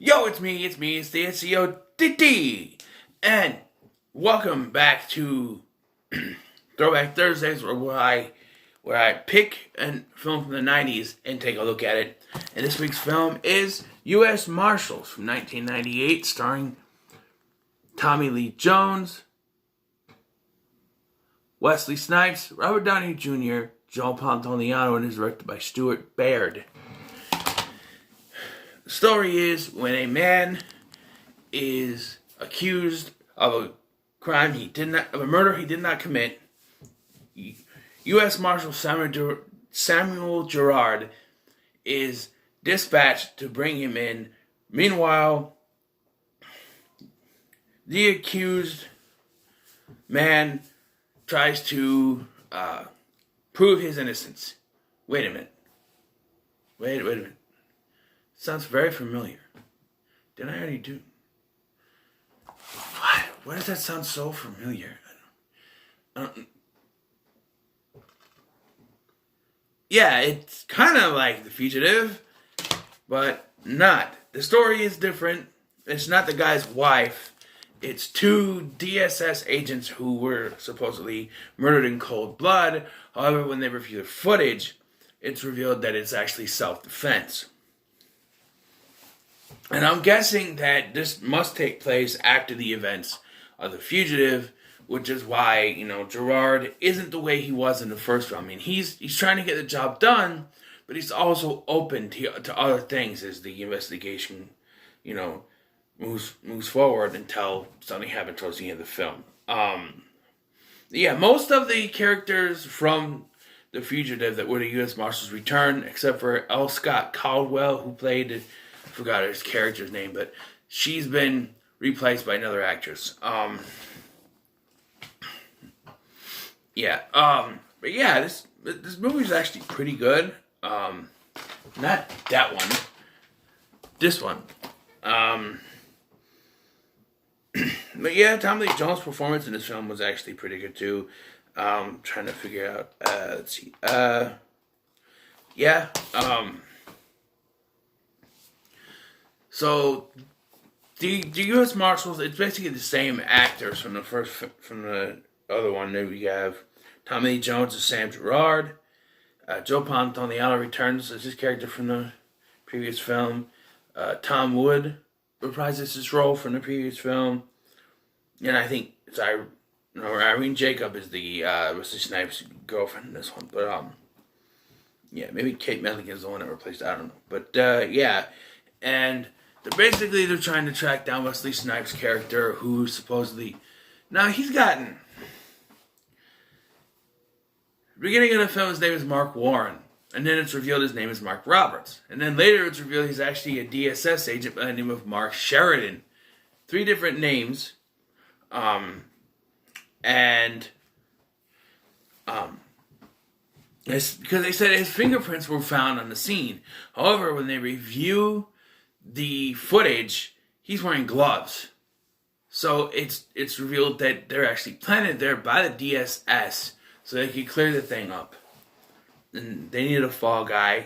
Yo, it's me, it's the SEO DD, and welcome back to Throwback Thursdays, where I pick a film from the '90s and take a look at it. And this week's film is U.S. Marshals from 1998, starring Tommy Lee Jones, Wesley Snipes, Robert Downey Jr., Joe Pantoliano, and is directed by Stuart Baird. The story is when a man is accused of a crime of a murder he did not commit. U.S. Marshal Samuel Gerard is dispatched to bring him in. Meanwhile, the accused man tries to prove his innocence. Wait a minute. Wait a minute. Sounds very familiar. Didn't I already do? What? Why does that sound so familiar? I don't. Yeah, it's kind of like The Fugitive, but not. The story is different. It's not the guy's wife. It's two DSS agents who were supposedly murdered in cold blood. However, when they review the footage, it's revealed that it's actually self-defense. And I'm guessing that this must take place after the events of The Fugitive, which is why, Gerard isn't the way he was in the first film. I mean, he's trying to get the job done, but he's also open to other things as the investigation, moves forward until something happens towards the end of the film. Most of the characters from The Fugitive that were the U.S. Marshals return, except for L. Scott Caldwell, who played, I forgot his character's name, but she's been replaced by another actress. This movie's actually pretty good. Not that one. This one. But yeah, Tommy Lee Jones' performance in this film was actually pretty good too. Trying to figure out. Let's see. So the U.S. Marshals, it's basically the same actors from the other one. There we have Tommy Lee Jones as Sam Gerard. Joe Pantoliano returns as his character from the previous film. Tom Wood reprises his role from the previous film. And I think Irene Jacob is the Wesley Snipes' girlfriend in this one. But maybe Kate Milligan is the one that replaced. I don't know. But and they're trying to track down Wesley Snipes' character, who supposedly he's gotten. Beginning of the film, his name is Mark Warren. And then it's revealed his name is Mark Roberts. And then later it's revealed he's actually a DSS agent by the name of Mark Sheridan. 3 different names. It's because they said his fingerprints were found on the scene. However, when they review the footage, he's wearing gloves. So it's revealed that they're actually planted there by the DSS so they could clear the thing up. And they needed a fall guy,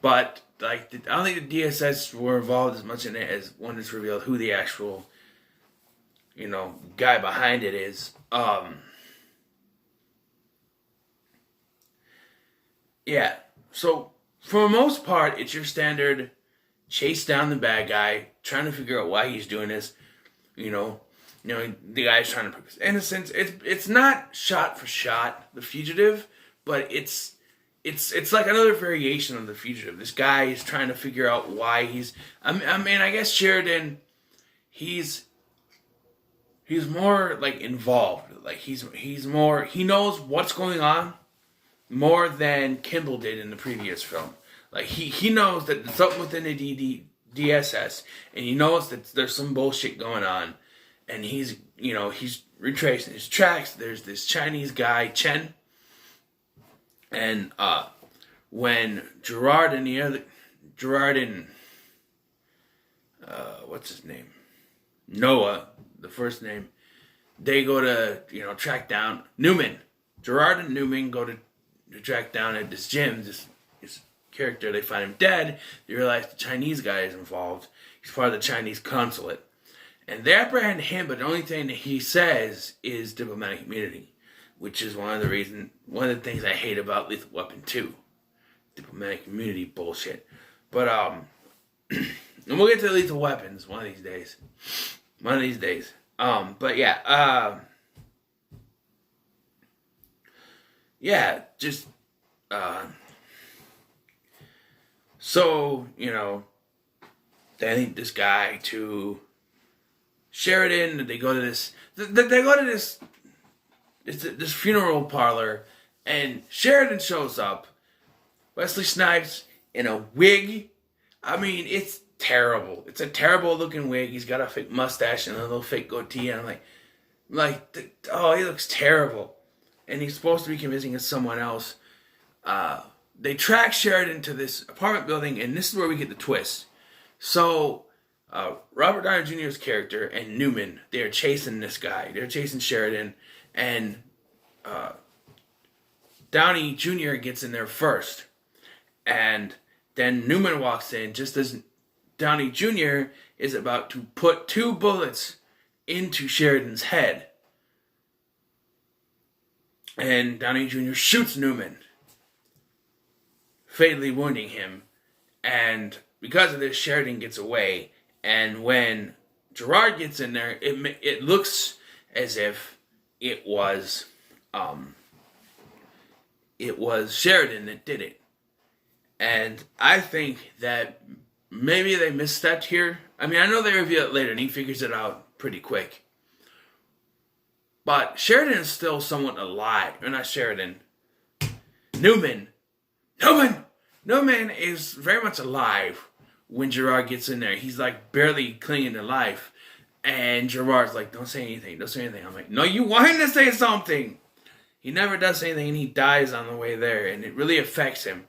But I don't think the DSS were involved as much in it as when it's revealed who the actual, guy behind it is. So for the most part, it's your standard chase down the bad guy, trying to figure out why he's doing this. The guy's trying to prove his innocence. It's not shot for shot The Fugitive, but it's like another variation of The Fugitive. This guy is trying to figure out why he's. I guess Sheridan, he's more like involved. Like he's more. He knows what's going on more than Kimball did in the previous film. Like he knows that there's something within the DSS, and he knows that there's some bullshit going on, and he's retracing his tracks. There's this Chinese guy Chen. And when Gerard and what's his name? Noah, the first name, they go to, track down Newman. Gerard and Newman go to track down at this gym, this character. They find him dead. They realize the Chinese guy is involved. He's part of the Chinese consulate. And they apprehend him, but the only thing that he says is diplomatic immunity, which is one of the things I hate about Lethal Weapon 2. Diplomatic immunity bullshit. But, and we'll get to Lethal Weapons one of these days. But yeah, just, so, they need this guy to Sheridan. They go to this funeral parlor, and Sheridan shows up. Wesley Snipes in a wig. I mean, it's terrible. It's a terrible looking wig. He's got a fake mustache and a little fake goatee, and I'm he looks terrible. And he's supposed to be convincing as someone else. They track Sheridan to this apartment building, and this is where we get the twist. So, Robert Downey Jr.'s character and Newman, they're chasing this guy. They're chasing Sheridan, and Downey Jr. gets in there first. And then Newman walks in just as Downey Jr. is about to put 2 bullets into Sheridan's head. And Downey Jr. shoots Newman, fatally wounding him. And because of this, Sheridan gets away. And when Gerard gets in there, it looks as if it was Sheridan that did it. And I think that maybe they misstepped here. I mean, I know they reveal it later, and he figures it out pretty quick. But Sheridan is still somewhat alive. Or not Sheridan. Newman is very much alive when Gerard gets in there. He's like barely clinging to life. And Gerard's like, don't say anything. I'm like, no, you want him to say something. He never does say anything, and he dies on the way there. And it really affects him.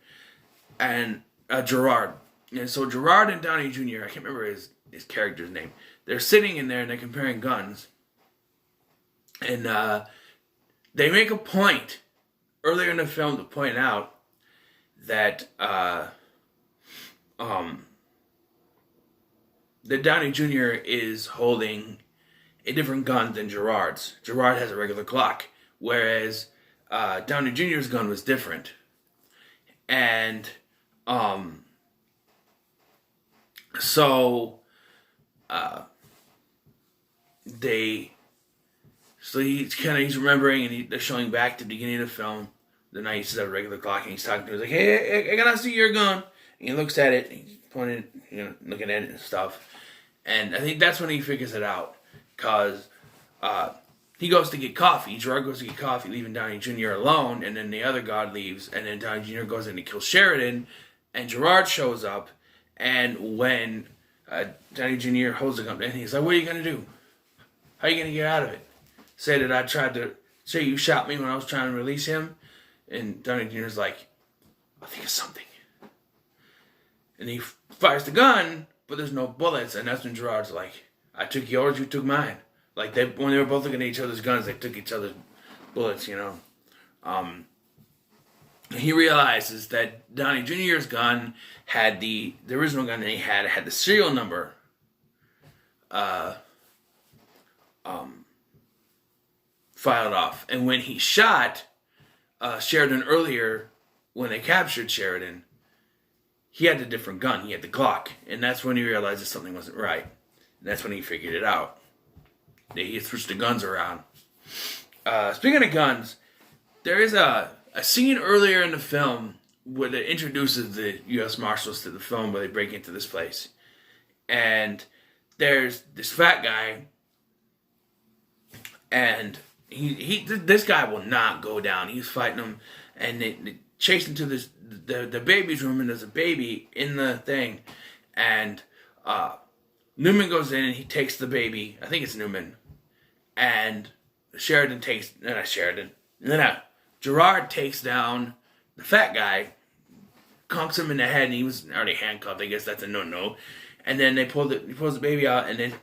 And Gerard. And so Gerard and Downey Jr., I can't remember his character's name. They're sitting in there and they're comparing guns. And they make a point earlier in the film to point out that Downey Jr. is holding a different gun than Gerard's. Gerard has a regular Glock, whereas Downey Jr.'s gun was different. And so he's remembering, and they're showing back to the beginning of the film. The night he says a regular Glock, and he's talking to him. He's like, hey, I gotta see your gun. And he looks at it, and he's pointing, looking at it and stuff. And I think that's when he figures it out, because he goes to get coffee. Gerard goes to get coffee, leaving Downey Jr. alone, and then the other guard leaves, and then Downey Jr. goes in to kill Sheridan, and Gerard shows up, and when Downey Jr. holds the gun, and he's like, what are you going to do? How are you going to get out of it? Say you shot me when I was trying to release him? And Downey Jr.'s like, I'll think of something. And he fires the gun, but there's no bullets, and that's when Gerard's like, I took yours, you took mine. Like, when they were both looking at each other's guns, they took each other's bullets, He realizes that Downey Jr.'s gun had the original gun that he had the serial number filed off. And when he shot Sheridan earlier, when they captured Sheridan, he had a different gun. He had the Glock. And that's when he realized that something wasn't right. And that's when he figured it out. He switched the guns around. Speaking of guns, there is a scene earlier in the film where it introduces the U.S. Marshals to the film, where they break into this place. And there's this fat guy, and this guy will not go down. He's fighting him, and they chase him to the baby's room, and there's a baby in the thing, and Newman goes in and he takes the baby. I think it's Newman. And Gerard takes down the fat guy, conks him in the head, and he was already handcuffed. I guess that's a no-no. And then he pulls the baby out, and then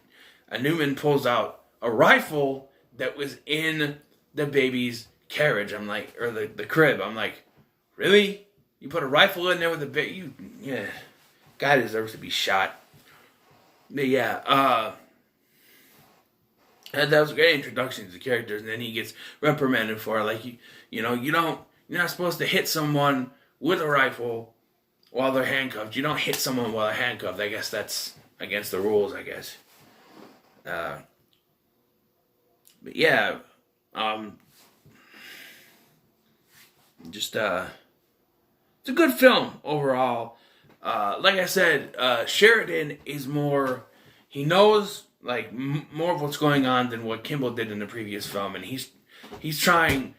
Newman pulls out a rifle that was in the baby's carriage. I'm like, or the crib. I'm like, really? You put a rifle in there with a bit. Yeah, guy deserves to be shot. But yeah, and that was a great introduction to the characters, and then he gets reprimanded for it. Like you're not supposed to hit someone with a rifle while they're handcuffed. You don't hit someone while they're handcuffed. I guess that's against the rules. I guess. But yeah, just it's a good film overall. Like I said, Sheridan is more. He knows like more of what's going on than what Kimball did in the previous film, and he's trying.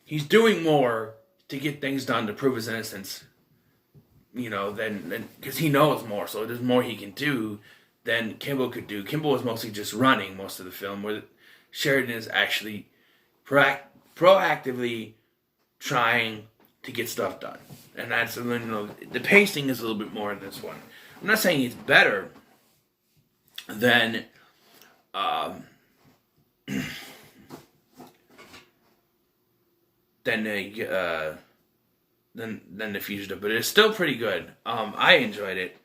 He's doing more to get things done to prove his innocence. Than because he knows more, so there's more he can do than Kimball could do. Kimball was mostly just running most of the film, where Sheridan is actually proactively trying to get stuff done. And that's, the pacing is a little bit more in this one. I'm not saying it's better than the Fugitive, but it's still pretty good. I enjoyed it.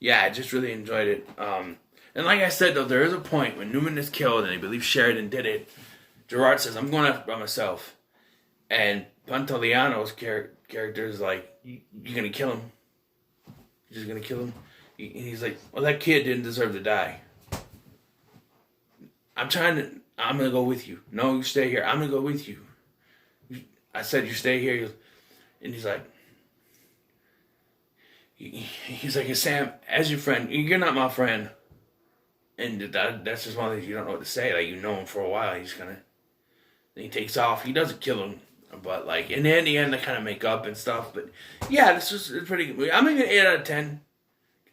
Yeah, I just really enjoyed it. And like I said, though, there is a point when Newman is killed and I believe Sheridan did it. Gerard says, I'm going after by myself. And Pantoliano's character is like, you're going to kill him? You're just going to kill him? And he's like, well, that kid didn't deserve to die. I'm going to go with you. No, you stay here. I'm going to go with you. I said, you stay here. And he's like, Sam, as your friend, you're not my friend. And that's just one of the things you don't know what to say. Like, you know him for a while. Then he takes off. He doesn't kill him. But, like, and then in the end, they kind of make up and stuff. But, yeah, this was a pretty good movie. I'm going to give it an 8 out of 10.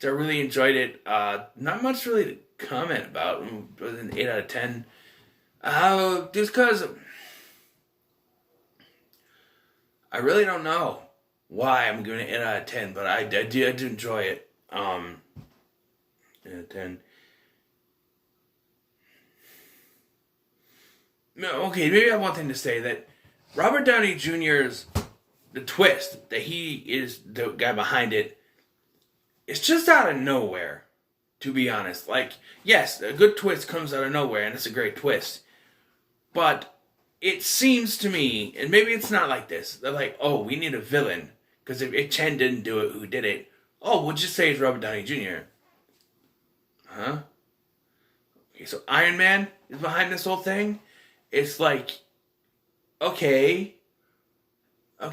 I really enjoyed it. Not much really to comment about. It was an 8 out of 10. Just because I really don't know why I'm giving it 8 out of 10, but I did enjoy it. 8 out of 10. Okay, maybe I have one thing to say, that Robert Downey Jr.'s, the twist, that he is the guy behind it, it's just out of nowhere, to be honest. Like, yes, a good twist comes out of nowhere, and it's a great twist. But it seems to me, and maybe it's not like this, they're like, oh, we need a villain, because if Chen didn't do it, who did it? Oh, we'll just say it's Robert Downey Jr. Huh? Okay, so Iron Man is behind this whole thing? It's like, okay. I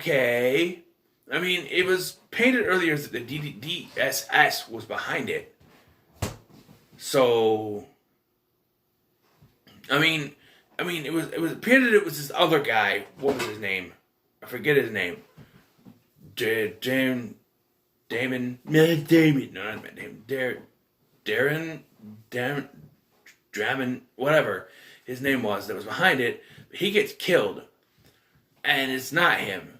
mean, it was painted earlier that the DSS was behind it. So, I mean, it was painted. It was this other guy. What was his name? I forget his name. Damon. No, not Damon. Darren. Dramon. Whatever his name was that was behind it. He gets killed, and it's not him.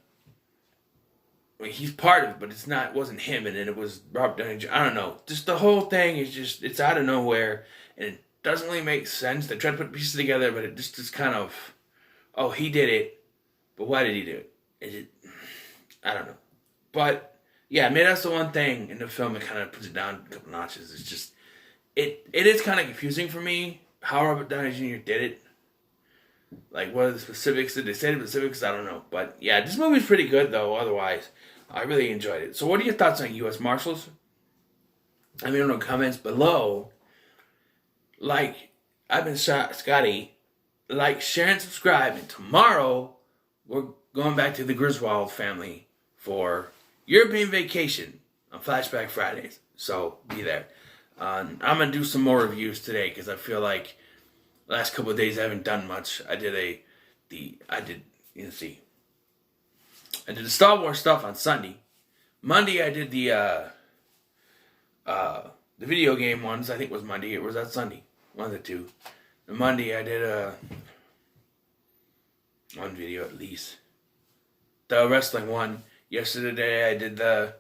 I mean, he's part of it, but it wasn't him, and then it was Robert Downey Jr. I don't know. Just the whole thing is it's out of nowhere, and it doesn't really make sense. They try to put pieces together, but it just is kind of, oh, he did it, but why did he do it? I don't know. But, yeah, maybe that's the one thing in the film that kind of puts it down a couple notches. It's just, it is kind of confusing for me how Robert Downey Jr. did it. Like, what are the specifics? Did they say the specifics? I don't know. But, yeah, this movie's pretty good, though, otherwise. I really enjoyed it. So what are your thoughts on U.S. Marshals? Let me know in the comments below. Like, I've been Scotty. Like, share, and subscribe. And tomorrow, we're going back to the Griswold family for European vacation on Flashback Fridays. So, be there. I'm going to do some more reviews today because I feel like last couple of days I haven't done much. I did the Star Wars stuff on Sunday. Monday I did the video game ones. I think it was Monday. Or was that Sunday? One of the two. And Monday I did one video at least. The wrestling one. Yesterday I did the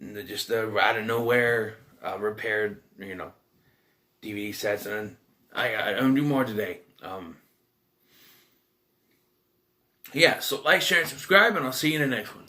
out of nowhere repaired DVD sets, and I'm gonna do more today. Yeah, so like, share, and subscribe, and I'll see you in the next one.